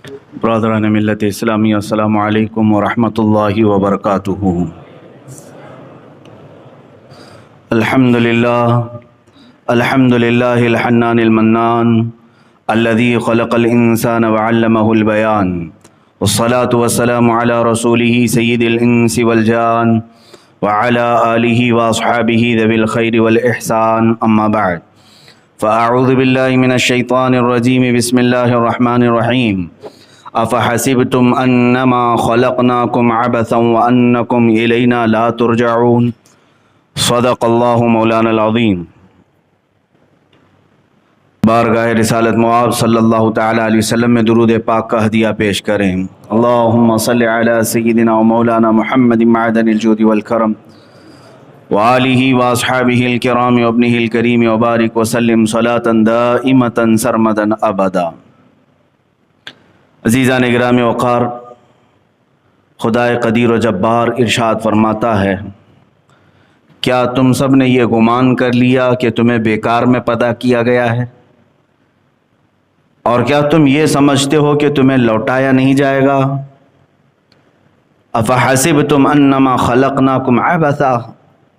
برادران ملت اسلامی، السلام علیکم ورحمۃ اللہ وبرکاتہ۔ الحمد للہ الحنان المنان الذي خلق الانسان وعلمه البیان، والصلاة والسلام على رسوله سید الانس والجان وعلى آلہ واصحابہ ذوی الخیر والاحسان، اما بعد فاعوذ باللہ من الشیطان الرجیم، بسم اللہ الرحمن الرحیم۔ افحسبتم انما خلقناکم عبثا وانکم الینا لا ترجعون، صدق اللہ مولانا العظیم۔ بارگاہ رسالت مآب صلی اللہ تعالی علیہ وسلم میں درود پاک کا ہدیہ پیش کریں۔ اللہم صلی علی سیدنا و مولانا محمد معدن الجود والکرم وآلہ واصحابہ الکرام وابنہ الکریم وبارک وسلم صلاة دائمتا سرمدا ابدا۔ عزیزان گرامی وقار، خدائے قدیر و جبار ارشاد فرماتا ہے، کیا تم سب نے یہ گمان کر لیا کہ تمہیں بیکار میں پیدا کیا گیا ہے؟ اور کیا تم یہ سمجھتے ہو کہ تمہیں لوٹایا نہیں جائے گا؟ افحسبتم انما خلقناکم عبثا،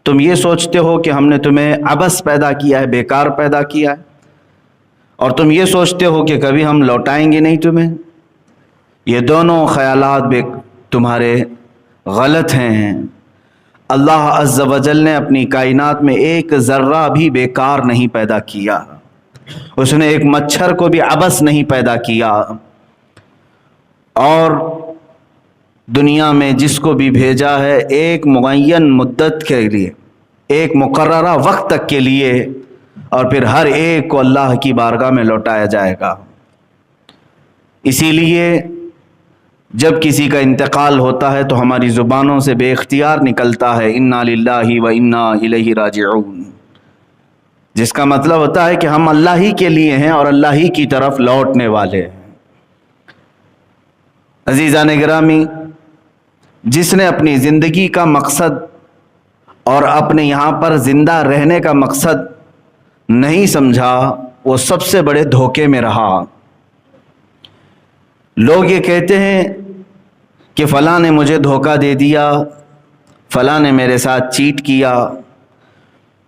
تم یہ سوچتے ہو کہ ہم نے تمہیں عبث پیدا کیا ہے، بیکار پیدا کیا ہے، اور تم یہ سوچتے ہو کہ کبھی ہم لوٹائیں گے نہیں تمہیں؟ یہ دونوں خیالات تمہارے غلط ہیں۔ اللہ عز و جل نے اپنی کائنات میں ایک ذرہ بھی بیکار نہیں پیدا کیا، اس نے ایک مچھر کو بھی عبث نہیں پیدا کیا، اور دنیا میں جس کو بھی بھیجا ہے ایک معین مدت کے لیے، ایک مقررہ وقت تک کے لیے، اور پھر ہر ایک کو اللہ کی بارگاہ میں لوٹایا جائے گا۔ اسی لیے جب کسی کا انتقال ہوتا ہے تو ہماری زبانوں سے بے اختیار نکلتا ہے انا للہ و انا الیہ راجعون، جس کا مطلب ہوتا ہے کہ ہم اللہ ہی کے لیے ہیں اور اللہ ہی کی طرف لوٹنے والے ہیں۔ عزیزان گرامی، جس نے اپنی زندگی کا مقصد اور اپنے یہاں پر زندہ رہنے کا مقصد نہیں سمجھا، وہ سب سے بڑے دھوکے میں رہا۔ لوگ یہ کہتے ہیں کہ فلاں نے مجھے دھوکہ دے دیا، فلاں نے میرے ساتھ چیٹ کیا،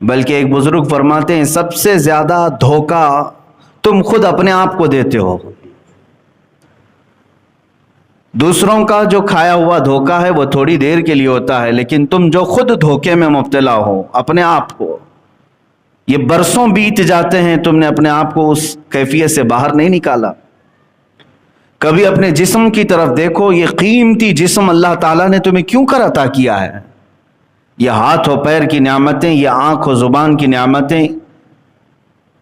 بلکہ ایک بزرگ فرماتے ہیں سب سے زیادہ دھوکہ تم خود اپنے آپ کو دیتے ہو۔ دوسروں کا جو کھایا ہوا دھوکہ ہے وہ تھوڑی دیر کے لیے ہوتا ہے، لیکن تم جو خود دھوکے میں مبتلا ہو اپنے آپ کو، یہ برسوں بیت جاتے ہیں، تم نے اپنے آپ کو اس کیفیت سے باہر نہیں نکالا۔ کبھی اپنے جسم کی طرف دیکھو، یہ قیمتی جسم اللہ تعالیٰ نے تمہیں کیوں کر عطا کیا ہے؟ یہ ہاتھ و پیر کی نعمتیں، یہ آنکھ و زبان کی نعمتیں،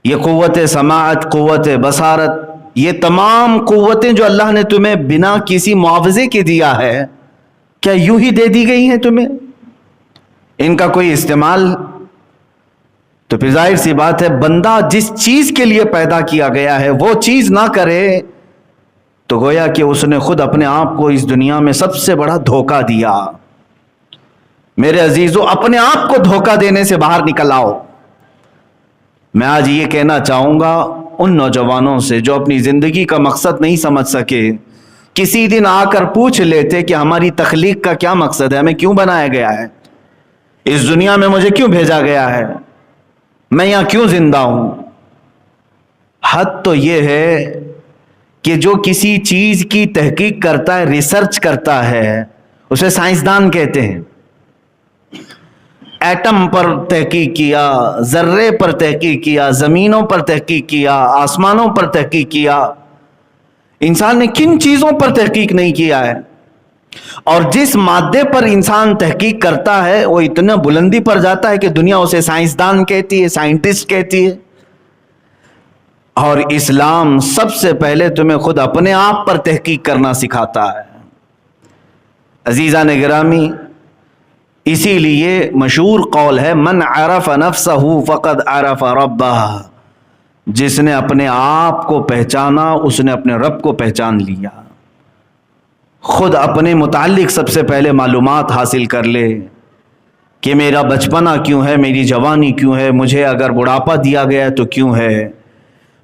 یہ قوت سماعت، قوت بصارت، یہ تمام قوتیں جو اللہ نے تمہیں بنا کسی معاوضے کے دیا ہے، کیا یوں ہی دے دی گئی ہیں تمہیں؟ ان کا کوئی استعمال؟ تو پھر ظاہر سی بات ہے، بندہ جس چیز کے لیے پیدا کیا گیا ہے وہ چیز نہ کرے تو گویا کہ اس نے خود اپنے آپ کو اس دنیا میں سب سے بڑا دھوکہ دیا۔ میرے عزیزو، اپنے آپ کو دھوکہ دینے سے باہر نکل آؤ۔ میں آج یہ کہنا چاہوں گا ان نوجوانوں سے جو اپنی زندگی کا مقصد نہیں سمجھ سکے، کسی دن آ کر پوچھ لیتے کہ ہماری تخلیق کا کیا مقصد ہے، ہمیں کیوں بنایا گیا ہے، اس دنیا میں مجھے کیوں بھیجا گیا ہے، میں یہاں کیوں زندہ ہوں۔ حد تو یہ ہے کہ جو کسی چیز کی تحقیق کرتا ہے، ریسرچ کرتا ہے، اسے سائنسدان کہتے ہیں۔ ایٹم پر تحقیق کیا، ذرے پر تحقیق کیا، زمینوں پر تحقیق کیا، آسمانوں پر تحقیق کیا، انسان نے کن چیزوں پر تحقیق نہیں کیا ہے؟ اور جس مادے پر انسان تحقیق کرتا ہے وہ اتنا بلندی پر جاتا ہے کہ دنیا اسے سائنسدان کہتی ہے، سائنٹسٹ کہتی ہے۔ اور اسلام سب سے پہلے تمہیں خود اپنے آپ پر تحقیق کرنا سکھاتا ہے۔ عزیزان گرامی، اسی لیے مشہور قول ہے من عرف نفسہ فقد عرف ربہ، جس نے اپنے آپ کو پہچانا اس نے اپنے رب کو پہچان لیا۔ خود اپنے متعلق سب سے پہلے معلومات حاصل کر لے کہ میرا بچپنا کیوں ہے، میری جوانی کیوں ہے، مجھے اگر بڑھاپا دیا گیا تو کیوں ہے،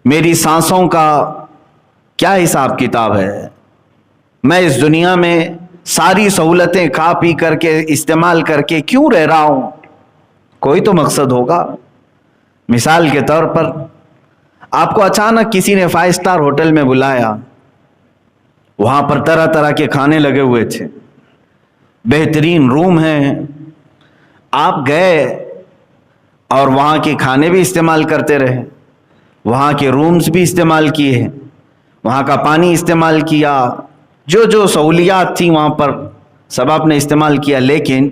میری سانسوں کا کیا حساب کتاب ہے، میں اس دنیا میں ساری سہولتیں کھا پی کر کے استعمال کر کے کیوں رہ رہا ہوں؟ کوئی تو مقصد ہوگا۔ مثال کے طور پر آپ کو اچانک کسی نے 5 اسٹار ہوٹل میں بلایا، وہاں پر طرح طرح کے کھانے لگے ہوئے تھے، بہترین روم ہیں، آپ گئے اور وہاں کے کھانے بھی استعمال کرتے رہے، وہاں کے رومز بھی استعمال کیے، وہاں کا پانی استعمال کیا، جو جو سہولیات تھیں وہاں پر سب آپ نے استعمال کیا، لیکن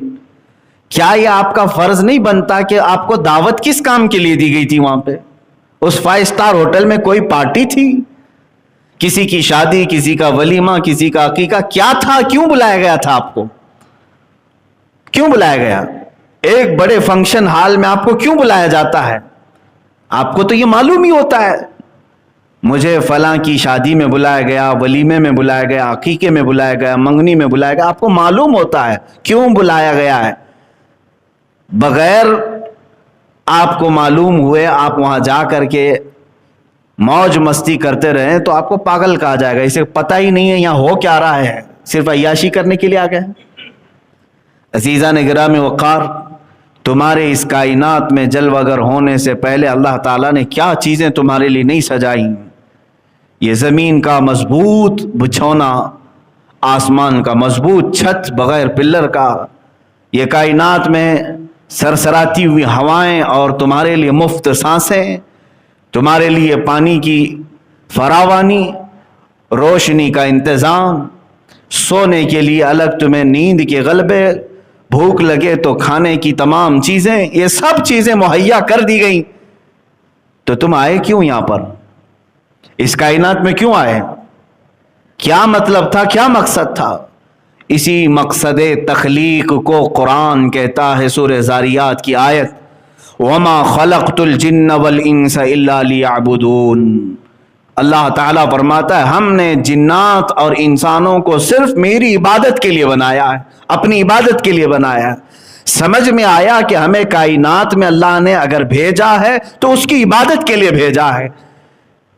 کیا یہ آپ کا فرض نہیں بنتا کہ آپ کو دعوت کس کام کے لیے دی گئی تھی؟ وہاں پہ اس 5 اسٹار ہوٹل میں کوئی پارٹی تھی، کسی کی شادی، کسی کا ولیمہ، کسی کا عقیقہ، کیا تھا؟ کیوں بلایا گیا تھا آپ کو؟ کیوں بلایا گیا؟ ایک بڑے فنکشن ہال میں آپ کو کیوں بلایا جاتا ہے؟ آپ کو تو یہ معلوم ہی ہوتا ہے مجھے فلاں کی شادی میں بلایا گیا، ولیمے میں بلایا گیا، عقیقے میں بلایا گیا، منگنی میں بلایا گیا، آپ کو معلوم ہوتا ہے کیوں بلایا گیا ہے۔ بغیر آپ کو معلوم ہوئے آپ وہاں جا کر کے موج مستی کرتے رہیں تو آپ کو پاگل کہا جائے گا، اسے پتہ ہی نہیں ہے یہاں ہو کیا رہا ہے، صرف عیاشی کرنے کے لیے آ گئے۔ عزیزان گرامی وقار، تمہارے اس کائنات میں جلوہ گر ہونے سے پہلے اللہ تعالیٰ نے کیا چیزیں تمہارے لیے نہیں سجائیں؟ یہ زمین کا مضبوط بچھونا، آسمان کا مضبوط چھت بغیر پلر کا، یہ کائنات میں سرسراتی ہوئی ہوائیں اور تمہارے لیے مفت سانسیں، تمہارے لیے پانی کی فراوانی، روشنی کا انتظام، سونے کے لیے الگ تمہیں نیند کے غلبے، بھوک لگے تو کھانے کی تمام چیزیں، یہ سب چیزیں مہیا کر دی گئیں، تو تم آئے کیوں یہاں پر؟ اس کائنات میں کیوں آئے؟ کیا مطلب تھا؟ کیا مقصد تھا؟ اسی مقصد تخلیق کو قرآن کہتا ہے سورہ زاریات کی آیت، وَمَا خَلَقْتُ الْجِنَّ وَالْإِنسَ إِلَّا لِيَعْبُدُونَ۔ اللہ تعالیٰ فرماتا ہے ہم نے جنات اور انسانوں کو صرف میری عبادت کے لیے بنایا ہے، اپنی عبادت کے لیے بنایا ہے۔ سمجھ میں آیا کہ ہمیں کائنات میں اللہ نے اگر بھیجا ہے تو اس کی عبادت کے لیے بھیجا ہے۔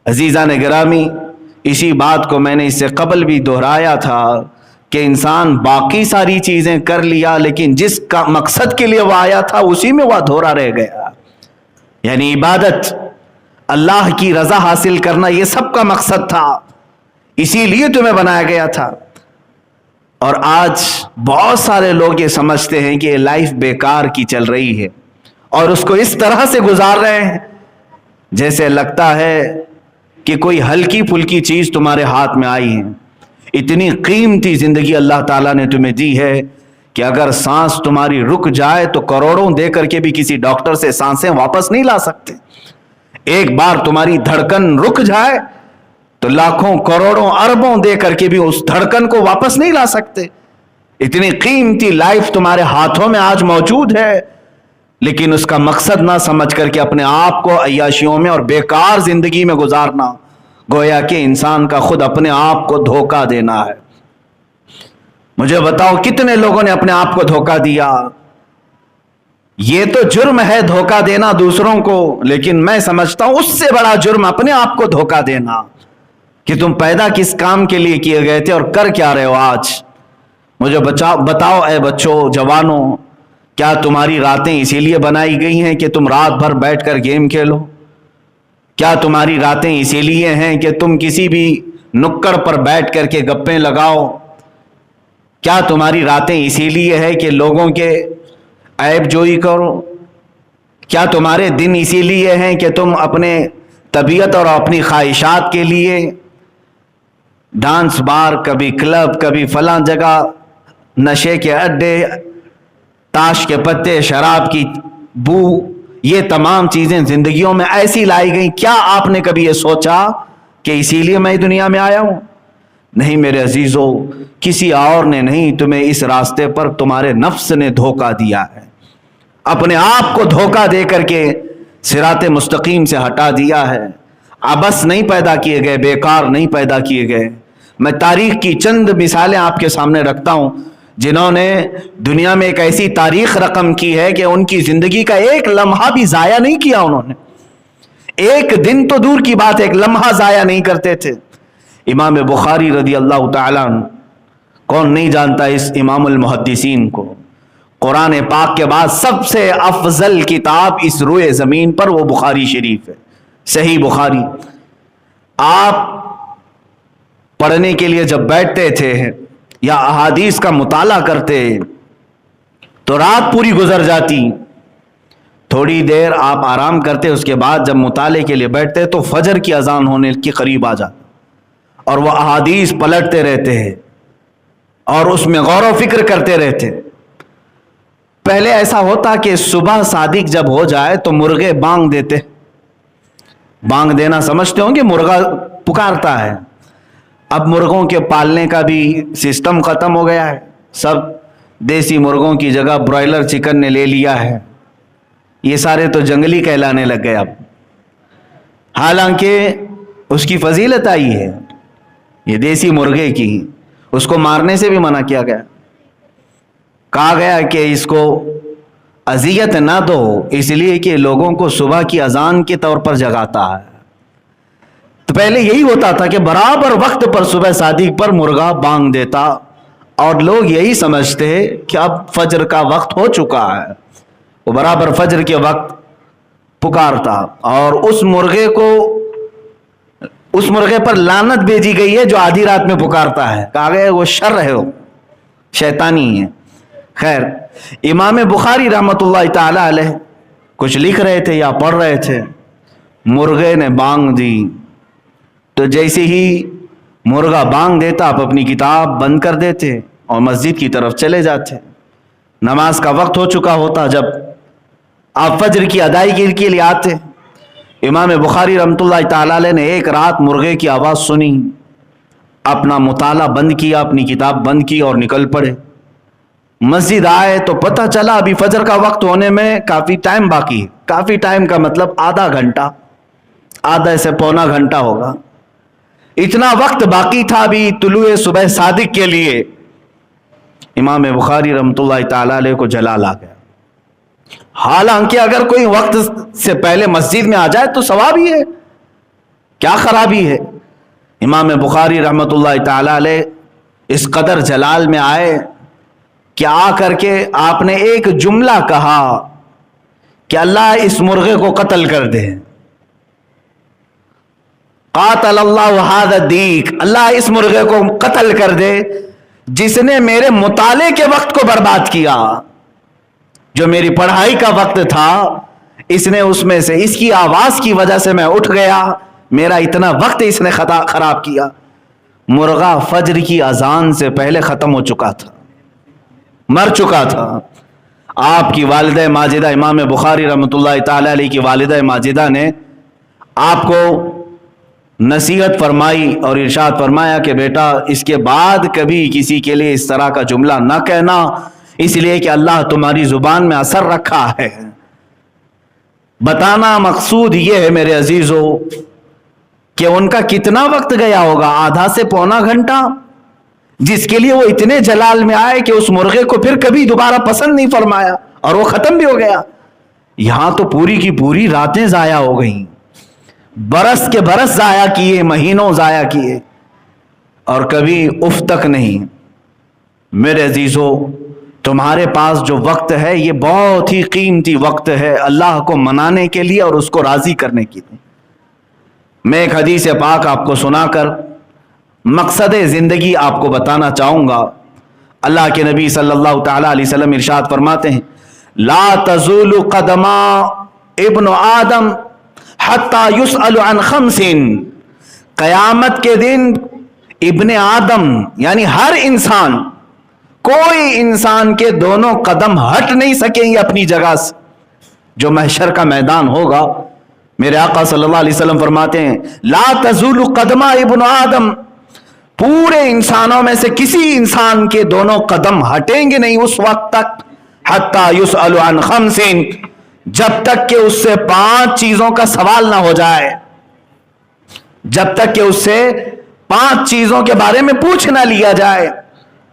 عزیزان گرامی، اسی بات کو میں نے اس سے قبل بھی دہرایا تھا کہ انسان باقی ساری چیزیں کر لیا لیکن جس کا مقصد کے لیے وہ آیا تھا اسی میں وہ ادھورا رہ گیا، یعنی عبادت، اللہ کی رضا حاصل کرنا، یہ سب کا مقصد تھا، اسی لیے تمہیں بنایا گیا تھا۔ اور آج بہت سارے لوگ یہ سمجھتے ہیں کہ یہ لائف بیکار کی چل رہی ہے اور اس کو اس طرح سے گزار رہے ہیں جیسے لگتا ہے کہ کوئی ہلکی پھلکی چیز تمہارے ہاتھ میں آئی ہے۔ اتنی قیمتی زندگی اللہ تعالیٰ نے تمہیں دی ہے کہ اگر سانس تمہاری رک جائے تو کروڑوں دے کر کے بھی کسی ڈاکٹر سے سانسیں واپس نہیں لا سکتے۔ ایک بار تمہاری دھڑکن رک جائے تو لاکھوں کروڑوں اربوں دے کر کے بھی اس دھڑکن کو واپس نہیں لا سکتے۔ اتنی قیمتی لائف تمہارے ہاتھوں میں آج موجود ہے، لیکن اس کا مقصد نہ سمجھ کر کے اپنے آپ کو عیاشیوں میں اور بیکار زندگی میں گزارنا، گویا کہ انسان کا خود اپنے آپ کو دھوکہ دینا ہے۔ مجھے بتاؤ کتنے لوگوں نے اپنے آپ کو دھوکہ دیا؟ یہ تو جرم ہے دھوکہ دینا دوسروں کو، لیکن میں سمجھتا ہوں اس سے بڑا جرم اپنے آپ کو دھوکہ دینا کہ تم پیدا کس کام کے لیے کیے گئے تھے اور کر کیا رہے ہو آج۔ مجھے بتاؤ اے بچوں، جوانوں، کیا تمہاری راتیں اسی لیے بنائی گئی ہیں کہ تم رات بھر بیٹھ کر گیم کھیلو؟ کیا تمہاری راتیں اسی لیے ہیں کہ تم کسی بھی نکڑ پر بیٹھ کر کے گپیں لگاؤ؟ کیا تمہاری راتیں اسی لیے ہے کہ لوگوں کے عیب جوئی کرو؟ کیا تمہارے دن اسی لیے ہیں کہ تم اپنے طبیعت اور اپنی خواہشات کے لیے ڈانس بار، کبھی کلب، کبھی فلاں جگہ، نشے کے اڈے، تاش کے پتے، شراب کی بو، یہ تمام چیزیں زندگیوں میں ایسی لائی گئیں؟ کیا آپ نے کبھی یہ سوچا کہ اسی لیے میں دنیا میں آیا ہوں؟ نہیں میرے عزیزو، کسی اور نے نہیں، تمہیں اس راستے پر تمہارے نفس نے دھوکہ دیا ہے، اپنے آپ کو دھوکہ دے کر کے صراط مستقیم سے ہٹا دیا ہے۔ عبث نہیں پیدا کیے گئے، بیکار نہیں پیدا کیے گئے۔ میں تاریخ کی چند مثالیں آپ کے سامنے رکھتا ہوں جنہوں نے دنیا میں ایک ایسی تاریخ رقم کی ہے کہ ان کی زندگی کا ایک لمحہ بھی ضائع نہیں کیا انہوں نے، ایک دن تو دور کی بات، ایک لمحہ ضائع نہیں کرتے تھے۔ امام بخاری رضی اللہ تعالیٰ عنہ کون نہیں جانتا اس امام المحدثین کو؟ قرآن پاک کے بعد سب سے افضل کتاب اس روئے زمین پر وہ بخاری شریف ہے، صحیح بخاری۔ آپ پڑھنے کے لیے جب بیٹھتے تھے یا احادیث کا مطالعہ کرتے تو رات پوری گزر جاتی، تھوڑی دیر آپ آرام کرتے، اس کے بعد جب مطالعے کے لیے بیٹھتے تو فجر کی اذان ہونے کے قریب آ جاتا اور وہ احادیث پلٹتے رہتے ہیں اور اس میں غور و فکر کرتے رہتے۔ پہلے ایسا ہوتا کہ صبح صادق جب ہو جائے تو مرغے بانگ دیتے، بانگ دینا سمجھتے ہوں کہ مرغا پکارتا ہے۔ اب مرغوں کے پالنے کا بھی سسٹم ختم ہو گیا ہے، سب دیسی مرغوں کی جگہ برائلر چکن نے لے لیا ہے، یہ سارے تو جنگلی کہلانے لگ گئے اب، حالانکہ اس کی فضیلت آئی ہے یہ دیسی مرغے کی، اس کو مارنے سے بھی منع کیا گیا، کہا گیا کہ اس کو اذیت نہ دو، اس لیے کہ لوگوں کو صبح کی اذان کے طور پر جگاتا ہے۔ تو پہلے یہی ہوتا تھا کہ برابر وقت پر صبح صادق پر مرغا بانگ دیتا اور لوگ یہی سمجھتے کہ اب فجر کا وقت ہو چکا ہے، وہ برابر فجر کے وقت پکارتا اور اس مرغے پر لعنت بھیجی گئی ہے جو آدھی رات میں پکارتا ہے، کہا گیا وہ شر ہے، وہ شیطانی ہے۔ خیر، امام بخاری رحمۃ اللہ تعالی علیہ کچھ لکھ رہے تھے یا پڑھ رہے تھے، مرغے نے بانگ دی، تو جیسے ہی مرغا بانگ دیتا آپ اپنی کتاب بند کر دیتے اور مسجد کی طرف چلے جاتے۔ نماز کا وقت ہو چکا ہوتا جب آپ فجر کی ادائیگی کے لیے آتے، امام بخاری رحمۃ اللہ تعالی علیہ نے ایک رات مرغے کی آواز سنی، اپنا مطالعہ بند کیا، اپنی کتاب بند کی اور نکل پڑے۔ مسجد آئے تو پتہ چلا ابھی فجر کا وقت ہونے میں کافی ٹائم باقی ہے، کافی ٹائم کا مطلب آدھا گھنٹہ، آدھا سے پونا گھنٹہ ہوگا، اتنا وقت باقی تھا ابھی طلوع صبح صادق کے لیے۔ امام بخاری رحمۃ اللہ تعالی علیہ کو جلال آ گیا، حالانکہ اگر کوئی وقت سے پہلے مسجد میں آ جائے تو ثواب ہی ہے، کیا خرابی ہے؟ امام بخاری رحمۃ اللہ تعالی علیہ اس قدر جلال میں آئے کہ آ کر کے آپ نے ایک جملہ کہا کہ اللہ اس مرغے کو قتل کر دے، قاتل اللہ ھذا الدیک، اللہ اس مرغے کو قتل کر دے جس نے میرے مطالعے کے وقت کو برباد کیا، جو میری پڑھائی کا وقت تھا اس نے اس میں سے، اس کی آواز کی وجہ سے میں اٹھ گیا، میرا اتنا وقت اس نے خراب کیا۔ مرغا فجر کی اذان سے پہلے ختم ہو چکا تھا، مر چکا تھا۔ آپ کی والدہ ماجدہ امام بخاری رحمۃ اللہ تعالی علیہ کی والدہ ماجدہ نے آپ کو نصیحت فرمائی اور ارشاد فرمایا کہ بیٹا اس کے بعد کبھی کسی کے لیے اس طرح کا جملہ نہ کہنا، اس لیے کہ اللہ تمہاری زبان میں اثر رکھا ہے۔ بتانا مقصود یہ ہے میرے عزیزو کہ ان کا کتنا وقت گیا ہوگا، آدھا سے پونا گھنٹہ، جس کے لیے وہ اتنے جلال میں آئے کہ اس مرغے کو پھر کبھی دوبارہ پسند نہیں فرمایا اور وہ ختم بھی ہو گیا۔ یہاں تو پوری کی پوری راتیں ضائع ہو گئیں، برس کے برس ضائع کیے، مہینوں ضائع کیے اور کبھی اف تک نہیں۔ میرے عزیزو تمہارے پاس جو وقت ہے یہ بہت ہی قیمتی وقت ہے اللہ کو منانے کے لیے اور اس کو راضی کرنے کے لیے۔ میں ایک حدیث پاک آپ کو سنا کر مقصد زندگی آپ کو بتانا چاہوں گا۔ اللہ کے نبی صلی اللہ تعالی علیہ وسلم ارشاد فرماتے ہیں، لا تزول قدما ابن آدم حتی یسأل عن خمس، قیامت کے دن ابن آدم یعنی ہر انسان، کوئی انسان کے دونوں قدم ہٹ نہیں سکیں گے اپنی جگہ سے۔ جو محشر کا میدان ہوگا، میرے آقا صلی اللہ علیہ وسلم فرماتے ہیں لا تزول قدما ابن آدم، پورے انسانوں میں سے کسی انسان کے دونوں قدم ہٹیں گے نہیں اس وقت تک، حتی یسأل عن خمس، جب تک کہ اس سے 5 چیزوں کا سوال نہ ہو جائے، جب تک کہ اس سے 5 چیزوں کے بارے میں پوچھ نہ لیا جائے۔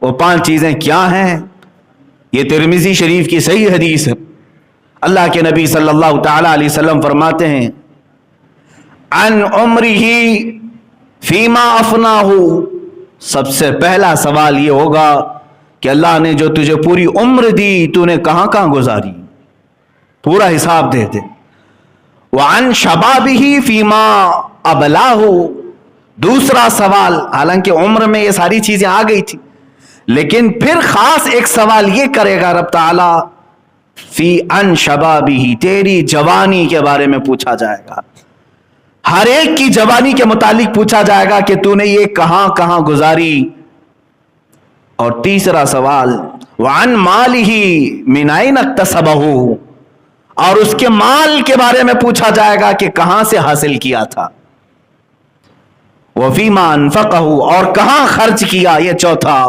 وہ 5 چیزیں کیا ہیں؟ یہ ترمذی شریف کی صحیح حدیث ہے۔ اللہ کے نبی صلی اللہ تعالی علیہ وسلم فرماتے ہیں، عن عمرہ فیما افناہ सबसे पहला सवाल ये होगा कि अल्लाह ने जो तुझे पूरी उम्र दी, तूने कहां कहां गुजारी, पूरा हिसाब दे दे। वअन शबाबिही फीमा अबलाहु, दूसरा सवाल, हालांकि उम्र में ये सारी चीजें आ गई थी, लेकिन फिर खास एक सवाल ये करेगा रब ताला, फी अन शबाबिही, तेरी जवानी के बारे में पूछा जाएगा। हर एक की जवानी के मुतालिक पूछा जाएगा कि तूने ये कहां कहां गुजारी। और तीसरा सवाल, वअन मालिही मिन ऐन इक्तसबहु, और उसके माल के बारे में पूछा जाएगा कि कहां से हासिल किया था। वफीमा अनफकहु, और कहां खर्च किया, ये चौथा।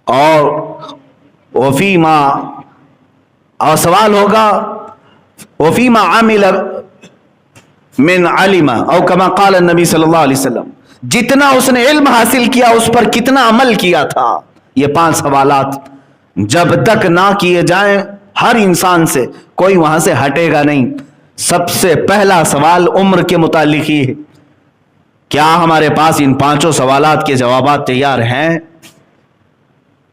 और वफीमा, और सवाल होगा वफीमा आमिल मिन अलिमा और कमा क़ाल नबी सल्लल्लाहु अलैहि वसल्लम, जितना उसने इल्म हासिल किया उस पर कितना अमल किया था। ये 5 सवालात जब तक ना किए जाएं हर इंसान से, कोई वहां से हटेगा नहीं। सबसे पहला सवाल उम्र के मुतालिक ही है। क्या हमारे पास इन 5 सवालात के जवाबात तैयार हैं?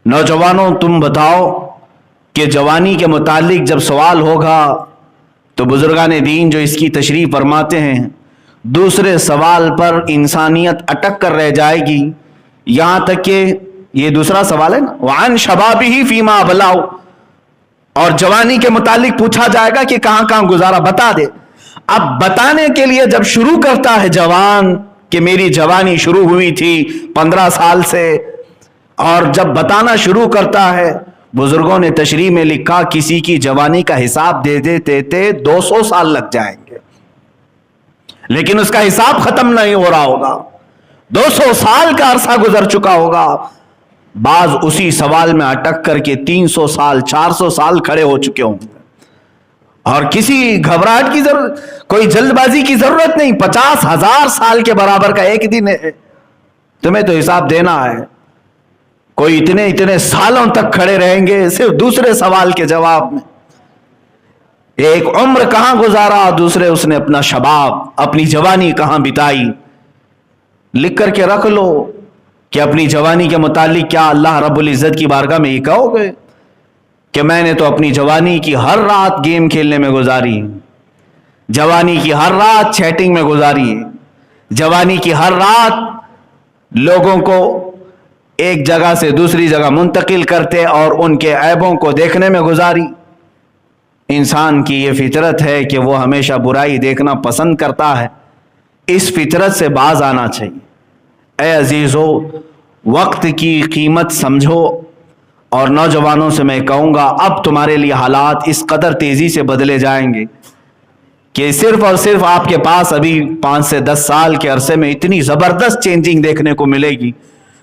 नौजवानों, तुम बताओ कि जवानी के मुतालिक जब सवाल होगा तो बुजुर्गान दीन जो इसकी तशरीह फरमाते हैं, दूसरे सवाल पर इंसानियत अटक कर रह जाएगी। यहां तक कि ये दूसरा सवाल है ना, वअन शबाबिही फीमा अबलाहु, और जवानी के मुतालिक पूछा जाएगा कि कहां कहां गुजारा, बता दे। अब बताने के लिए जब शुरू करता है जवान कि मेरी जवानी शुरू हुई थी 15 साल से, और जब बताना शुरू करता है, बुजुर्गों ने तशरीह में लिखा किसी की जवानी का हिसाब दे देते 200 साल लग जाएंगे, लेकिन उसका हिसाब खत्म नहीं हो रहा होगा। 200 साल का अरसा गुजर चुका होगा। बाज उसी सवाल में अटक करके 300 साल 400 साल खड़े हो चुके होंगे, और किसी घबराहट की जरूरत, कोई जल्दबाजी की जरूरत नहीं। 50,000 साल के बराबर का एक दिन है, तुम्हें तो हिसाब देना है। कोई इतने इतने सालों तक खड़े रहेंगे सिर्फ दूसरे सवाल के जवाब में। एक उम्र कहां गुजारा, दूसरे उसने अपना शबाब, अपनी जवानी कहां बिताई। लिख करके रख लो कि अपनी जवानी के मुतालिक क्या अल्लाह रब्बुल इज्जत की बारगाह में ये कहोगे कि मैंने तो अपनी जवानी की हर रात गेम खेलने में गुजारी, जवानी की हर रात चैटिंग में गुजारी, जवानी की हर रात लोगों को एक जगह से दूसरी जगह मुंतकिल करते और उनके ऐबों को देखने में गुजारी। इंसान की ये फितरत है कि वो हमेशा बुराई देखना पसंद करता है। इस फितरत से बाज आना चाहिए। ऐ अजीज़ो, वक्त की कीमत समझो। और नौजवानों से मैं कहूँगा, अब तुम्हारे लिए हालात इस कदर तेज़ी से बदले जाएंगे कि सिर्फ और सिर्फ आपके पास अभी 5 से 10 साल के अरसे में इतनी ज़बरदस्त चेंजिंग देखने को मिलेगी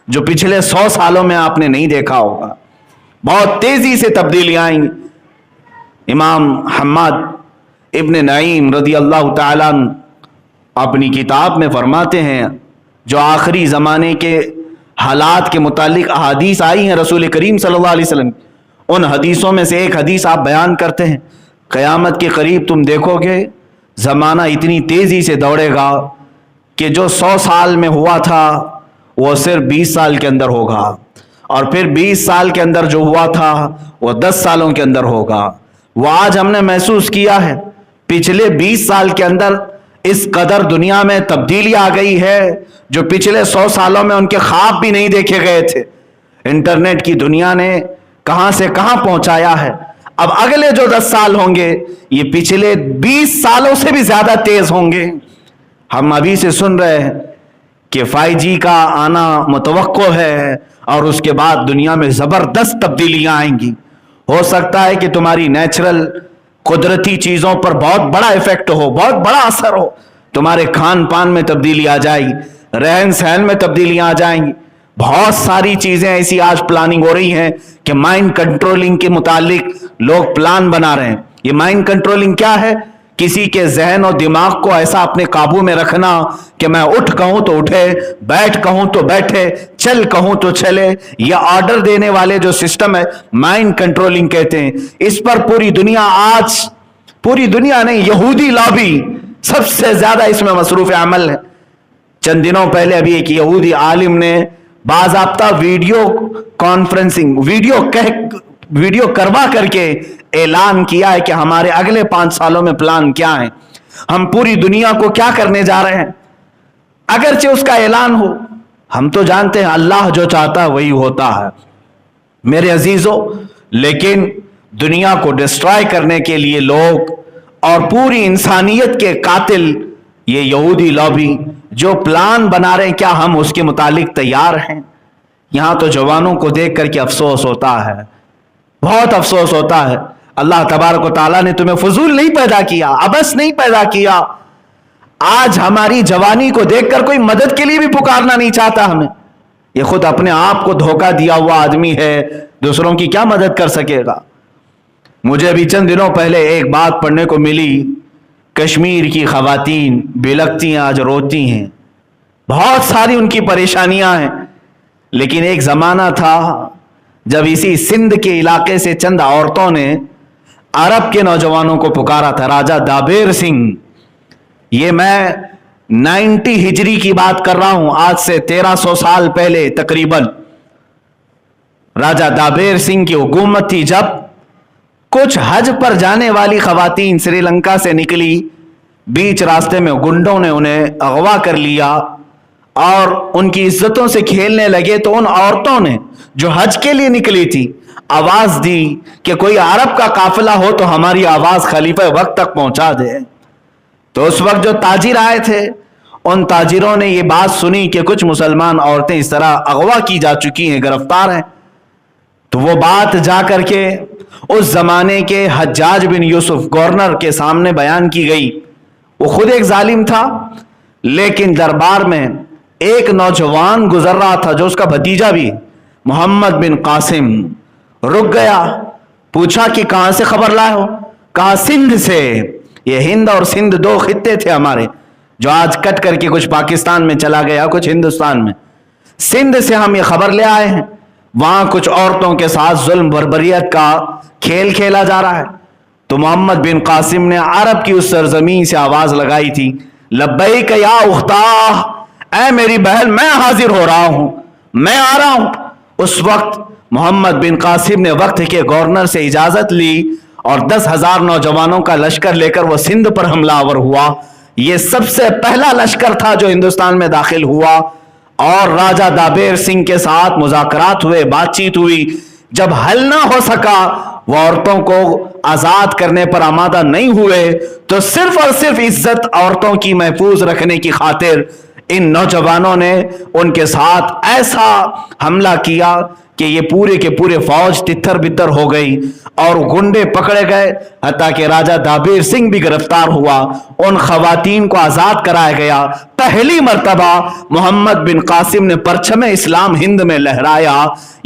जो पिछले 100 सालों में आपने नहीं देखा होगा। बहुत तेज़ी से तब्दीलियाँ आएंगी। इमाम हम्माद इब्न नईम रदी अल्लाह ताला अपनी किताब में फरमाते हैं, जो आखिरी ज़माने के हालात के मुतालिक अहादीस आई हैं रसूल करीम सल्लल्लाहु अलैहि वसल्लम, उन हदीसों में से एक हदीस आप बयान करते हैं, क़यामत के करीब तुम देखोगे ज़माना इतनी तेज़ी से दौड़ेगा कि जो 100 साल में हुआ था वो सिर्फ 20 साल के अंदर होगा, और फिर 20 साल के अंदर जो हुआ था वो 10 सालों के अंदर होगा। वो आज हमने महसूस किया है, पिछले 20 साल के अंदर इस कदर दुनिया में तब्दीली आ गई है जो पिछले 100 सालों में उनके ख्वाब भी नहीं देखे गए थे। इंटरनेट की दुनिया ने कहां से कहां पहुंचाया है। अब अगले जो 10 साल होंगे ये पिछले 20 सालों से भी ज्यादा तेज होंगे। हम अभी से सुन रहे हैं कि 5G का आना मुतवक्को है और उसके बाद दुनिया में जबरदस्त तब्दीलियां आएंगी। हो सकता है कि तुम्हारी नेचुरल कुदरती चीजों पर बहुत बड़ा इफेक्ट हो, बहुत बड़ा असर हो। तुम्हारे खान पान में तब्दीली आ जाएगी, रहन सहन में तब्दीलियां आ जाएंगी। बहुत सारी चीजें ऐसी आज प्लानिंग हो रही हैं कि माइंड कंट्रोलिंग के मुतालिक लोग प्लान बना रहे हैं। ये माइंड कंट्रोलिंग क्या है? किसी के जहन और दिमाग को ऐसा अपने काबू में रखना कि मैं उठ कहूं तो उठे, बैठ कहूं तो बैठे, चल कहूं तो चले। ये ऑर्डर देने वाले जो सिस्टम है माइंड कंट्रोलिंग कहते हैं। इस पर पूरी दुनिया आज, पूरी दुनिया नहीं, यहूदी लॉबी सबसे ज्यादा इसमें मसरूफ अमल है। चंद दिनों पहले अभी एक यहूदी आलिम ने बाज़ाब्ता वीडियो कॉन्फ्रेंसिंग वीडियो करवा करके ऐलान किया है कि हमारे अगले 5 सालों में प्लान क्या है, हम पूरी दुनिया को क्या करने जा रहे हैं। अगरचे उसका ऐलान हो, हम तो जानते हैं अल्लाह जो चाहता है वही होता है मेरे अजीजों, लेकिन दुनिया को डिस्ट्रॉय करने के लिए लोग और पूरी इंसानियत के कातिल ये यहूदी लॉबी जो प्लान बना रहे हैं, क्या हम उसके मुतालिक तैयार हैं? यहां तो जवानों को देख करके अफसोस होता है, बहुत अफसोस होता है। अल्लाह तबारक व तआला ने तुम्हें फजूल नहीं पैदा किया, अबस नहीं पैदा किया। आज हमारी जवानी को देखकर कोई मदद के लिए भी पुकारना नहीं चाहता हमें। ये खुद अपने आप को धोखा दिया हुआ आदमी है, दूसरों की क्या मदद कर सकेगा। मुझे अभी चंद दिनों पहले एक बात पढ़ने को मिली, कश्मीर की खवातीन बिलखती हैं, आज रोती हैं, बहुत सारी उनकी परेशानियां हैं। लेकिन एक जमाना था जब इसी सिंध के इलाके से चंद औरतों ने अरब के नौजवानों को पुकारा था। राजा दाबेर सिंह, ये मैं 90 हिजरी की बात कर रहा हूं, आज से 1300 साल पहले तकरीबन राजा दाबेर सिंह की हुकूमत थी। जब कुछ हज पर जाने वाली खवातीन श्रीलंका से निकली, बीच रास्ते में गुंडों ने उन्हें अगवा कर लिया और उनकी इज्जतों से खेलने लगे, तो उन औरतों ने जो हज के लिए निकली थी आवाज दी कि कोई अरब का काफिला हो तो हमारी आवाज खलीफा वक्त तक पहुंचा दे। तो उस वक्त जो ताजिर आए थे, उन ताजिरों ने ये बात सुनी कि कुछ मुसलमान औरतें इस तरह अगवा की जा चुकी हैं, गिरफ्तार हैं। तो वो बात जा करके उस जमाने के हज्जाज बिन यूसुफ गवर्नर के सामने बयान की गई। वो खुद एक जालिम था, लेकिन दरबार में एक नौजवान गुजर रहा था जो उसका भतीजा भी, मोहम्मद बिन कासिम, रुक गया, पूछा कि कहां से खबर लाए हो? कहा सिंध से। ये हिंद और सिंध 2 खित्ते थे हमारे, जो आज कट करके कुछ पाकिस्तान में चला गया, कुछ हिंदुस्तान में। सिंध से हम ये खबर ले आए हैं, वहां कुछ औरतों के साथ जुल्म बर्बरियत का खेल खेला जा रहा है। तो मोहम्मद बिन कासिम ने अरब की उस सरजमीन से आवाज लगाई थी, लब्बैक या उख्ता, ऐ मेरी बहन मैं हाजिर हो रहा हूं, मैं आ रहा हूं। उस वक्त मोहम्मद बिन कासिम ने वक्त के गवर्नर से इजाजत ली और 10,000 नौजवानों का लश्कर लेकर वो सिंध पर हमलावर हुआ। ये सबसे पहला लश्कर था जो हिंदुस्तान में दाखिल हुआ और राजा दाबेर सिंह के साथ मुज़ाकरात हुए, बातचीत हुई। जब हल ना हो सका, वो औरतों को आजाद करने पर आमादा नहीं हुए, तो सिर्फ और सिर्फ इज्जत औरतों की महफूज रखने की खातिर इन नौजवानों ने उनके साथ ऐसा हमला किया कि ये पूरे के पूरे फौज तितर बितर हो गई और गुंडे पकड़े गए, हत्ता कि राजा दाबेर सिंह भी गिरफ्तार हुआ। उन खवातीन को आजाद कराया गया। पहली मर्तबा मोहम्मद बिन कासिम ने परचम इस्लाम हिंद में लहराया।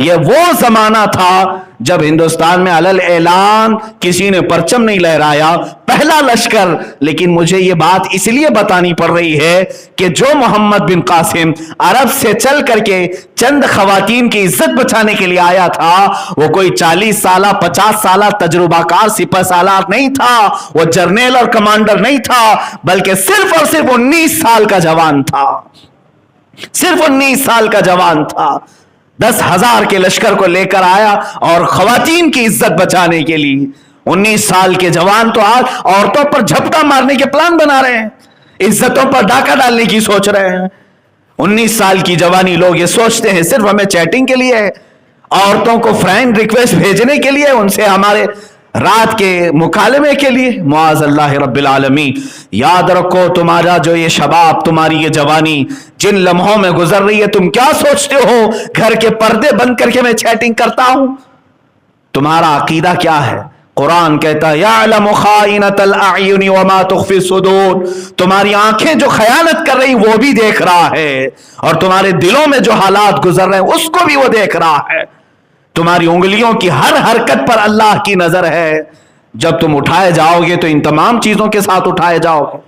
यह वो जमाना था जब हिंदुस्तान में अलल ऐलान किसी ने परचम नहीं लहराया, पहला लश्कर। लेकिन मुझे यह बात इसलिए बतानी पड़ रही है कि जो मोहम्मद बिन कासिम अरब से चल करके चंद खवातीन की इज्जत बचाने के लिए आया था, वो कोई 40 साल 50 साल तजुर्बाकार सिपह सालार नहीं था, वो जर्नल और कमांडर नहीं था, बल्कि सिर्फ और सिर्फ 19 साल का जवान था। सिर्फ 19 साल का जवान था। 10,000 के लश्कर को लेकर आया और खवातीन की इज्जत बचाने के लिए 19 साल के जवान तो आज औरतों पर झपटा मारने के प्लान बना रहे हैं, इज्जतों पर डाका डालने की सोच रहे हैं। 19 साल की जवानी लोग ये सोचते हैं सिर्फ हमें चैटिंग के लिए है, औरतों को फ्रेंड रिक्वेस्ट भेजने के लिए, उनसे हमारे रात के मुकालमे के लिए। मुआज़ अल्लाह रब्बिल आलमीन। याद रखो तुम्हारा जो ये शबाब, तुम्हारी ये जवानी जिन लम्हों में गुजर रही है, तुम क्या सोचते हो घर के पर्दे बंद करके मैं चैटिंग करता हूं? तुम्हारा अकीदा क्या है? कुरान कहता है यअलमु खाइनतल अयुनि वमा तुख्फी सुदूर, तुम्हारी आंखें जो खयानत कर रही वो भी देख रहा है, और तुम्हारे दिलों में जो हालात गुजर रहे हैं उसको भी वो देख रहा है। तुम्हारी उंगलियों की हर हरकत पर अल्लाह की नजर है। जब तुम उठाए जाओगे तो इन तमाम चीजों के साथ उठाए जाओगे।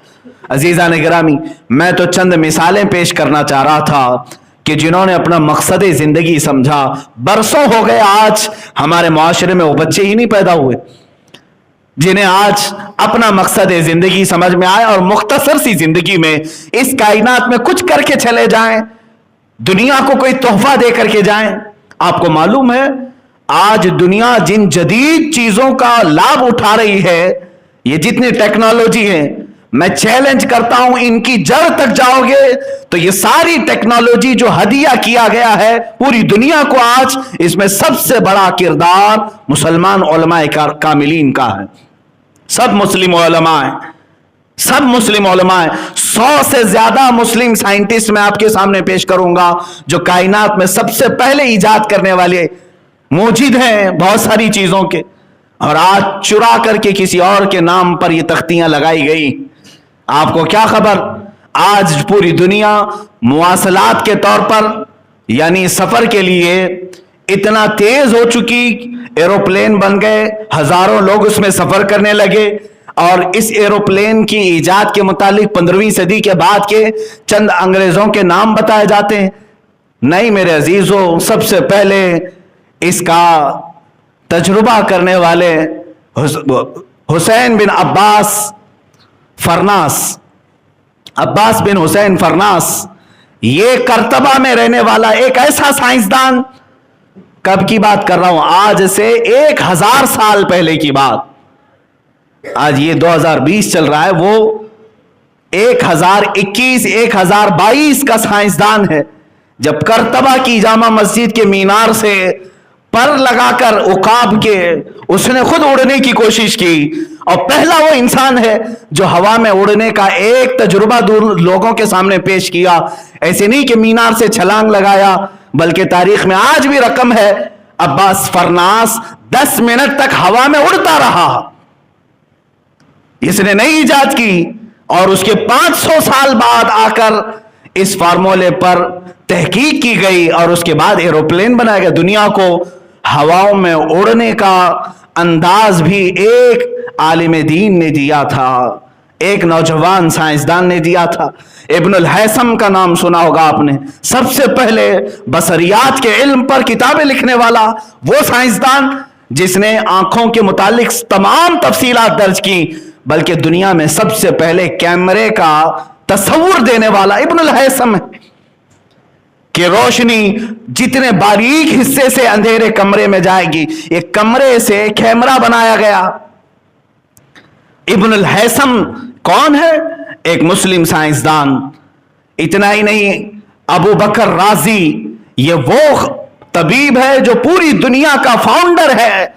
अजीजा ने गिरामी, मैं तो चंद मिसालें पेश करना चाह रहा था कि जिन्होंने अपना मकसद जिंदगी समझा, बरसों हो गए आज हमारे मुआशरे में वो बच्चे ही नहीं पैदा हुए। जिन्हें आज अपना मकसद जिंदगी समझ में आए और मुख्तसर सी जिंदगी में इस कायनात में कुछ करके चले जाएं, दुनिया को कोई तोहफा दे करके जाएं। आपको मालूम है आज दुनिया जिन जदीद चीजों का लाभ उठा रही है, ये जितनी टेक्नोलॉजी है, मैं चैलेंज करता हूं इनकी जड़ तक जाओगे तो ये सारी टेक्नोलॉजी जो हदिया किया गया है पूरी दुनिया को, आज इसमें सबसे बड़ा किरदार मुसलमान उलमाए कामिलीन का है। सब मुस्लिम उलमा है, सब मुस्लिम उलमा है। 100 से ज्यादा मुस्लिम साइंटिस्ट मैं आपके सामने पेश करूंगा जो कायनात में सबसे पहले इजाद करने वाले मौजूद हैं बहुत सारी चीजों के, और आज चुरा करके किसी और के नाम पर ये तख्तियां लगाई गई। आपको क्या खबर, आज पूरी दुनिया मुवासलात के तौर पर यानी सफर के लिए इतना तेज हो चुकी, एरोप्लेन बन गए, हजारों लोग उसमें सफर करने लगे। और इस एरोप्लेन की इजाद के मुतालिक 15वीं सदी के बाद के चंद अंग्रेजों के नाम बताए जाते हैं। नहीं मेरे अजीजों, सबसे पहले इसका तजुर्बा करने वाले हुसैन बिन अब्बास फरनास, अब्बास बिन हुसैन फरनास, ये करतबा में रहने वाला एक ऐसा साइंसदान, कब की बात कर रहा हूं, आज से 1000 साल पहले की बात, आज ये 2020 चल रहा है, वो 1021 1022 का साइंसदान है। जब करतबा की जामा मस्जिद के मीनार से पर लगाकर उकाब के उसने खुद उड़ने की कोशिश की, और पहला वो इंसान है जो हवा में उड़ने का एक तजुर्बा दूर लोगों के सामने पेश किया। ऐसे नहीं कि मीनार से छलांग लगाया, बल्कि तारीख में आज भी रकम है, अब्बास फरनास 10 मिनट तक हवा में उड़ता रहा। इसने नई इजाद की और उसके 500 साल बाद आकर इस फार्मूले पर तहकीक की गई और उसके बाद एरोप्लेन बनाया गया। दुनिया को हवाओं में उड़ने का अंदाज भी एक आलिम दीन ने दिया था, एक नौजवान साइंसदान ने दिया था। इब्नुल हैसम का नाम सुना होगा आपने, सबसे पहले बसरियात के इल्म पर किताबें लिखने वाला वो साइंसदान जिसने आंखों के मुतालिक तमाम तफसीलात दर्ज की, बल्कि दुनिया में सबसे पहले कैमरे का तस्वुर देने वाला इब्नुल हैसम है कि रोशनी जितने बारीक हिस्से से अंधेरे कमरे में जाएगी, एक कमरे से कैमरा बनाया गया। इब्नुल हैसम कौन है? एक मुस्लिम साइंसदान। इतना ही नहीं, अबू बकर राजी, ये वो तबीब है जो पूरी दुनिया का फाउंडर है।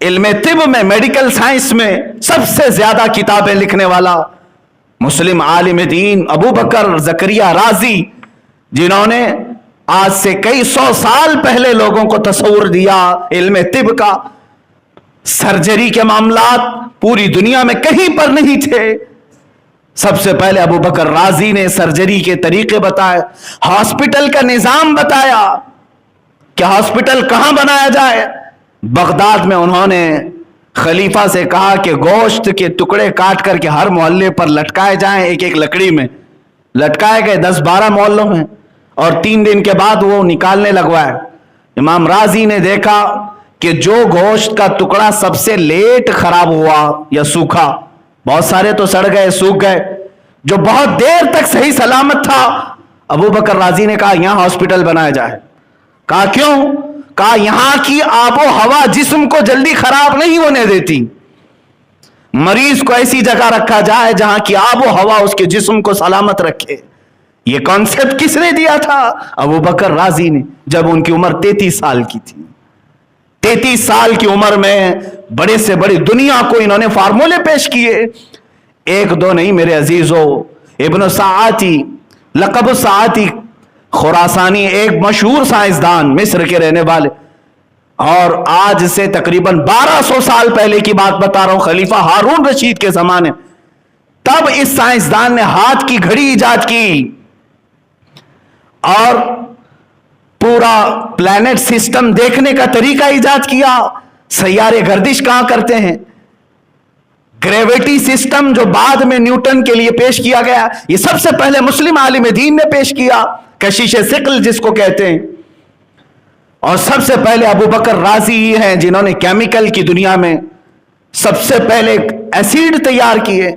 इल्मे तिब में, मेडिकल साइंस में सबसे ज्यादा किताबें लिखने वाला मुस्लिम आलिम दीन अबू बकर जकरिया राजी, जिन्होंने आज से कई 100 साल पहले लोगों को तस्वुर दिया इल्मे तिब का। सर्जरी के मामलात पूरी दुनिया में कहीं पर नहीं थे। सबसे पहले अबू बकर राजी ने सर्जरी के तरीके बताए, हॉस्पिटल का निजाम बताया कि हॉस्पिटल कहां बनाया जाए। बगदाद में उन्होंने खलीफा से कहा कि गोश्त के टुकड़े काट करके हर मोहल्ले पर लटकाए जाएं, एक एक लकड़ी में लटकाए गए 10-12 मोहल्लों में, और 3 दिन के बाद वो निकालने लगवाए। इमाम राजी ने देखा कि जो गोश्त का टुकड़ा सबसे लेट खराब हुआ या सूखा, बहुत सारे तो सड़ गए, सूख गए, जो बहुत देर तक सही सलामत था, अबू बकर राजी ने कहा यहां हॉस्पिटल बनाया जाए। कहा क्यों? कहा यहां की आबो हवा जिस्म को जल्दी खराब नहीं होने देती, मरीज को ऐसी जगह रखा जाए जहां की आबो हवा उसके जिस्म को सलामत रखे। यह कॉन्सेप्ट किसने दिया था? अबू बकर राजी ने, जब उनकी उम्र 33 साल की थी। 33 साल की उम्र में बड़े से बड़ी दुनिया को इन्होंने फार्मूले पेश किए। एक दो नहीं मेरे अजीजों, इब्न साआती, लक़ब साआती खुरासानी, एक मशहूर साइंसदान, मिस्र के रहने वाले, और आज से तकरीबन 1200 साल पहले की बात बता रहा हूं, खलीफा हारून रशीद के जमाने, तब इस साइंसदान ने हाथ की घड़ी इजाद की और पूरा प्लैनेट सिस्टम देखने का तरीका इजाद किया। सैयारे गर्दिश कहां करते हैं, ग्रेविटी सिस्टम जो बाद में न्यूटन के लिए पेश किया गया, ये सबसे पहले मुस्लिम आलिम दीन ने पेश किया, कशिश सिकल जिसको कहते हैं। और सबसे पहले अबू बकर राजी ही हैं जिन्होंने केमिकल की दुनिया में सबसे पहले एसिड तैयार किए,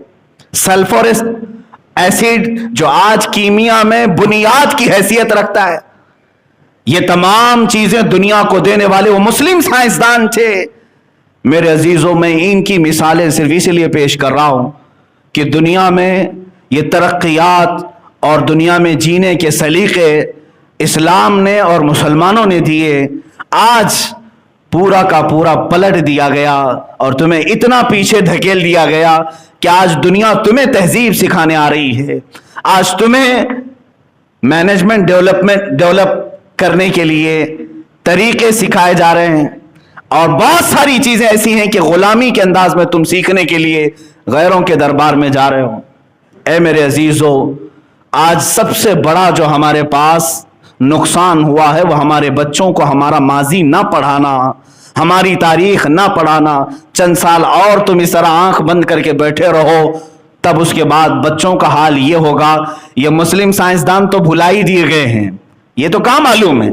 सल्फ्यूरिक एसिड, जो आज कीमिया में बुनियाद की हैसियत रखता है। ये तमाम चीजें दुनिया को देने वाले वो मुस्लिम साइंसदान थे। मेरे अजीजों, में इनकी मिसालें सिर्फ इसलिए पेश कर रहा हूं कि दुनिया में ये तरक्कियात और दुनिया में जीने के सलीके इस्लाम ने और मुसलमानों ने दिए, आज पूरा का पूरा पलट दिया गया और तुम्हें इतना पीछे धकेल दिया गया कि आज दुनिया तुम्हें तहजीब सिखाने आ रही है। आज तुम्हें मैनेजमेंट डेवलप करने के लिए तरीके सिखाए जा रहे हैं और बहुत सारी चीजें ऐसी हैं कि गुलामी के अंदाज में तुम सीखने के लिए गैरों के दरबार में जा रहे हो। ऐ मेरे अजीजों, आज सबसे बड़ा जो हमारे पास नुकसान हुआ है वो हमारे बच्चों को हमारा माजी ना पढ़ाना, हमारी तारीख ना पढ़ाना। चंद साल और तुम इस तरह आंख बंद करके बैठे रहो, तब उसके बाद बच्चों का हाल ये होगा। ये मुस्लिम साइंसदान तो भुला ही दिए गए हैं, ये तो कहां मालूम है,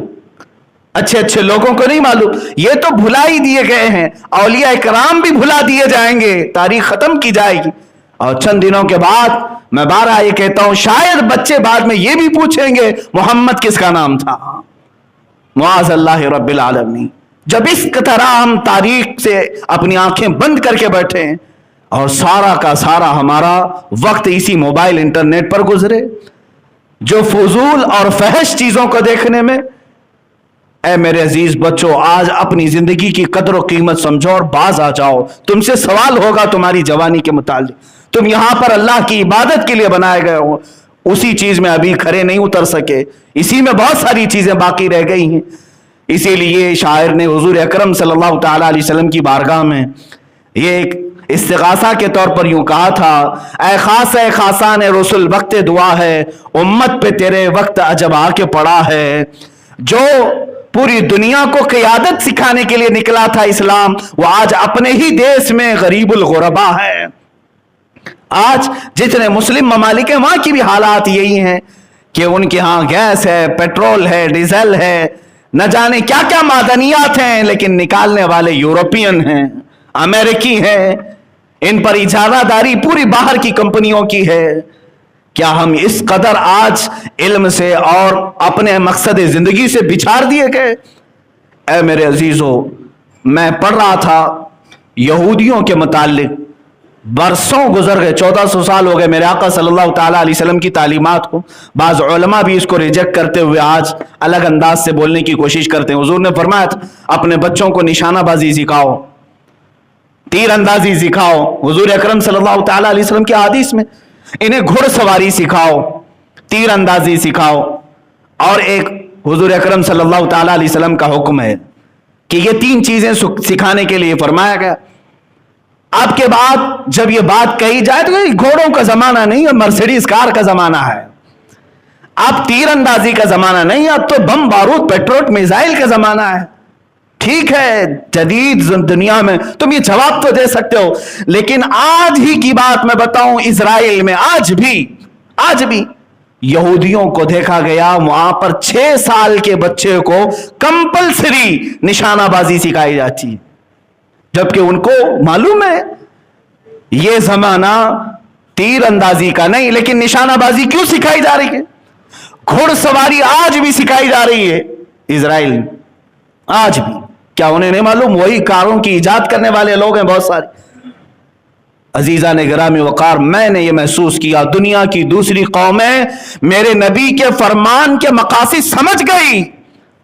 अच्छे अच्छे लोगों को नहीं मालूम, ये तो भुला ही दिए गए हैं। औलिया इकराम भी भुला दिए जाएंगे, तारीख खत्म की जाएगी और चंद दिनों के बाद मैं बारहा ये कहता हूं, शायद बच्चे बाद में ये भी पूछेंगे मोहम्मद किसका नाम था। मुआज़ अल्लाह रब्बिल आलमीन। जब इस तरह हम तारीख से अपनी आंखें बंद करके बैठे हैं और सारा का सारा हमारा वक्त इसी मोबाइल इंटरनेट पर गुजरे, जो फजूल और फहश चीजों को देखने में, ऐ मेरे अजीज बच्चों, आज अपनी जिंदगी की कदर और कीमत समझो और बाज आ जाओ। तुमसे सवाल होगा तुम्हारी जवानी के मुतालिक। तुम यहां पर अल्लाह की इबादत के लिए बनाए गए हो, उसी चीज में अभी खरे नहीं उतर सके, इसी में बहुत सारी चीजें बाकी रह गई हैं। इसीलिए शायर ने हुजूर अकरम सल्लल्लाहु तआला अलैहि वसल्लम की बारगाह में ये एक इस्तिगासा के तौर पर यूं कहा था, ऐ खासान रसूल वक्त दुआ है, उम्मत पे तेरे वक्त अजब आके पड़ा है। जो पूरी दुनिया को क़ियादत सिखाने के लिए निकला था इस्लाम, वो आज अपने ही देश में गरीबुल गुरबा है। आज जितने मुस्लिम ममालिक हैं वहां की भी हालात यही हैं कि उनके यहां गैस है, पेट्रोल है, डीजल है, न जाने क्या क्या मादनियात हैं, लेकिन निकालने वाले यूरोपियन हैं, अमेरिकी हैं। इन पर इजारादारी पूरी बाहर की कंपनियों की है। क्या हम इस कदर आज इल्म से और अपने मकसद जिंदगी से बिछाड़ दिए गए? ऐ मेरे अजीजों, मैं पढ़ रहा था यहूदियों के मुतालिक, बरसों गुजर गए, 1400 साल हो गए मेरे आका सल्लल्लाहु तआला अलैहि वसल्लम की तालीमात को। बाज़ उलमा भी इसको रिजेक्ट करते हुए आज अलग अंदाज से बोलने की कोशिश करते हैं। हुजूर ने फरमाया था, अपने बच्चों को निशानाबाजी सिखाओ, तीर अंदाजी सिखाओ। हुजूर अकरम सल्लल्लाहु तआला अलैहि वसल्लम की हदीस में इन्हें घुड़सवारी सिखाओ, तीर अंदाजी सिखाओ। और एक हुजूर अकरम सल्लल्लाहु तआला अलैहि वसल्लम का हुक्म है कि ये तीन चीजें सिखाने के लिए फरमाया गया। आपके बाद जब ये बात कही जाए तो ये घोड़ों का जमाना नहीं है, मर्सिडीज कार का जमाना है। अब तीर अंदाजी का जमाना नहीं, अब तो बम बारूद पेट्रोल मिसाइल का जमाना है। ठीक है, जदीद दुनिया में तुम ये जवाब तो दे सकते हो, लेकिन आज ही की बात मैं बताऊं, इजराइल में आज भी यहूदियों को देखा गया, वहां पर 6 साल के बच्चे को कंपलसरी निशानाबाजी सिखाई जाती है, जबकि उनको मालूम है यह जमाना तीर अंदाजी का नहीं, लेकिन निशानाबाजी क्यों सिखाई जा रही है? घुड़सवारी आज भी सिखाई जा रही है इजराइल में, आज भी। क्या उन्हें नहीं मालूम? वही कारों की इजाद करने वाले लोग हैं बहुत सारे। अजीजा ने गिरामी वकार, मैंने ये महसूस किया दुनिया की दूसरी कौमें मेरे नबी के फरमान के मकासिद समझ गई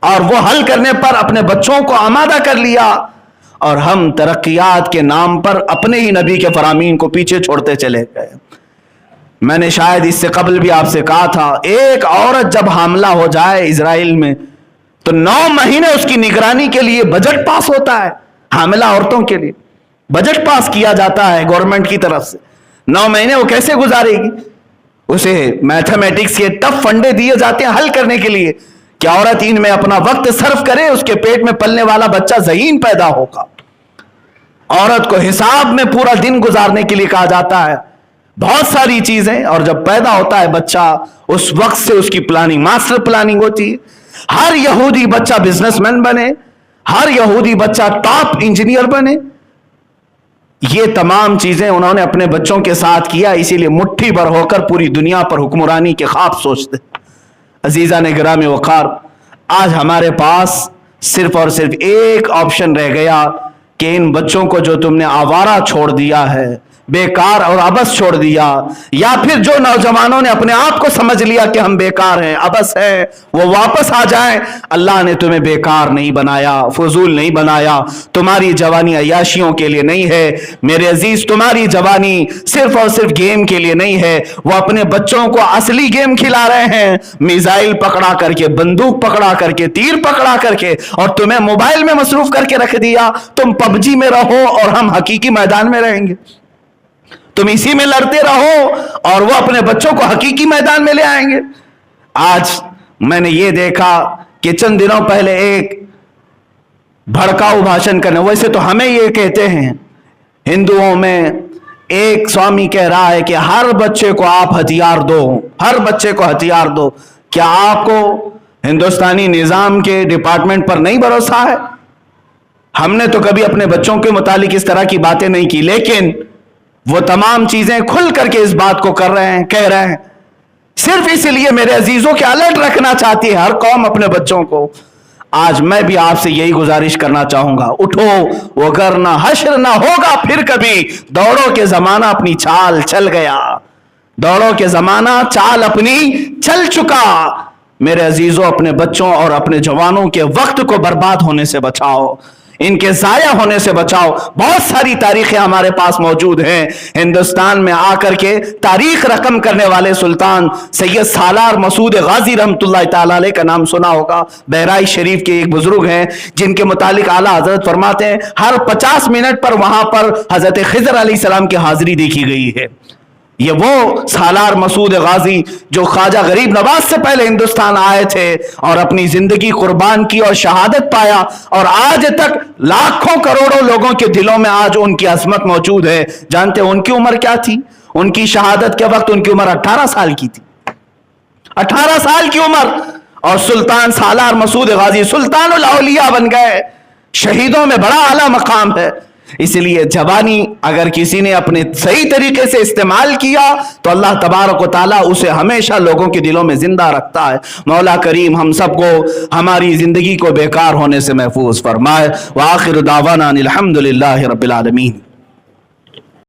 और वो हल करने पर अपने बच्चों को आमादा कर लिया, और हम तरक्कियात के नाम पर अपने ही नबी के फरामीन को पीछे छोड़ते चले गए। मैंने शायद इससे कबल भी आपसे कहा था, एक औरत जब हामला हो जाए इजराइल में तो 9 महीने उसकी निगरानी के लिए बजट पास होता है। हामिला औरतों के लिए बजट पास किया जाता है गवर्नमेंट की तरफ से। 9 महीने वो कैसे गुजारेगी? उसे मैथमेटिक्स के टफ फंडे दिए जाते हैं हल करने के लिए कि औरत इनमें अपना वक्त सर्फ करे, उसके पेट में पलने वाला बच्चा ज़हीन पैदा होगा। औरत को हिसाब में पूरा दिन गुजारने के लिए कहा जाता है, बहुत सारी चीजें। और जब पैदा होता है बच्चा, उस वक्त से उसकी प्लानिंग, मास्टर प्लानिंग होती है। हर यहूदी बच्चा बिजनेसमैन बने, हर यहूदी बच्चा टॉप इंजीनियर बने। یہ تمام چیزیں انہوں نے اپنے بچوں کے ساتھ کیا، اسی لیے مٹھی بھر ہو کر پوری دنیا پر حکمرانی کے خواب سوچتے۔ عزیزان گرامی وقار، آج ہمارے پاس صرف اور صرف ایک آپشن رہ گیا کہ ان بچوں کو جو تم نے آوارہ چھوڑ دیا ہے، بیکار اور عبث چھوڑ دیا، یا پھر جو نوجوانوں نے اپنے آپ کو سمجھ لیا کہ ہم بیکار ہیں، عبث ہیں، وہ واپس آ جائیں۔ اللہ نے تمہیں بیکار نہیں بنایا، فضول نہیں بنایا۔ تمہاری جوانی عیاشیوں کے لیے نہیں ہے میرے عزیز، تمہاری جوانی صرف اور صرف گیم کے لیے نہیں ہے۔ وہ اپنے بچوں کو اصلی گیم کھلا رہے ہیں، میزائل پکڑا کر کے، بندوق پکڑا کر کے، تیر پکڑا کر کے، اور تمہیں موبائل میں مصروف کر کے رکھ دیا۔ تم پب جی میں رہو اور ہم حقیقی میدان میں رہیں گے، تم اسی میں لڑتے رہو اور وہ اپنے بچوں کو حقیقی میدان میں لے آئیں گے۔ آج میں نے یہ دیکھا کہ چند دنوں پہلے ایک بھڑکاؤ بھاشن کرنے، ویسے تو ہمیں یہ کہتے ہیں ہندوؤں میں، ایک سوامی کہہ رہا ہے کہ ہر بچے کو آپ ہتھیار دو، ہر بچے کو ہتھیار دو۔ کیا آپ کو ہندوستانی نظام کے ڈپارٹمنٹ پر نہیں بھروسہ ہے؟ ہم نے تو کبھی اپنے بچوں کے متعلق اس طرح کی باتیں نہیں کی، لیکن وہ تمام چیزیں کھل کر کے اس بات کو کر رہے ہیں، کہہ رہے ہیں۔ صرف اس لیے میرے عزیزوں کے الرٹ رکھنا چاہتی ہے ہر قوم اپنے بچوں کو۔ آج میں بھی آپ سے یہی گزارش کرنا چاہوں گا، اٹھو وگرنہ حشر نہ ہوگا پھر کبھی۔ دوڑو کے زمانہ اپنی چال چل گیا، دوڑو کے زمانہ چال اپنی چل چکا۔ میرے عزیزوں، اپنے بچوں اور اپنے جوانوں کے وقت کو برباد ہونے سے بچاؤ، ان کے ضائع ہونے سے بچاؤ۔ بہت ساری تاریخیں ہمارے پاس موجود ہیں۔ ہندوستان میں آ کر کے تاریخ رقم کرنے والے سلطان سید سالار مسعود غازی رحمۃ اللہ تعالی علیہ کا نام سنا ہوگا۔ بہرائچ شریف کے ایک بزرگ ہیں جن کے متعلق اعلیٰ حضرت فرماتے ہیں ہر 50 منٹ پر وہاں پر حضرت خضر علیہ السلام کی حاضری دیکھی گئی ہے۔ یہ وہ سالار مسعود غازی جو خواجہ غریب نواز سے پہلے ہندوستان آئے تھے اور اپنی زندگی قربان کی اور شہادت پایا، اور آج تک لاکھوں کروڑوں لوگوں کے دلوں میں آج ان کی عظمت موجود ہے۔ جانتے ہیں ان کی عمر کیا تھی؟ ان کی شہادت کے وقت ان کی عمر 18 سال کی تھی، 18 سال کی عمر، اور سلطان سالار مسعود غازی سلطان الاولیاء بن گئے۔ شہیدوں میں بڑا اعلیٰ مقام ہے۔ اس لیے جوانی اگر کسی نے اپنے صحیح طریقے سے استعمال کیا تو اللہ تبارک و تعالیٰ اسے ہمیشہ لوگوں کے دلوں میں زندہ رکھتا ہے۔ مولا کریم ہم سب کو ہماری زندگی کو بیکار ہونے سے محفوظ فرمائے۔ وآخر دعوانا الحمدللہ رب العالمین۔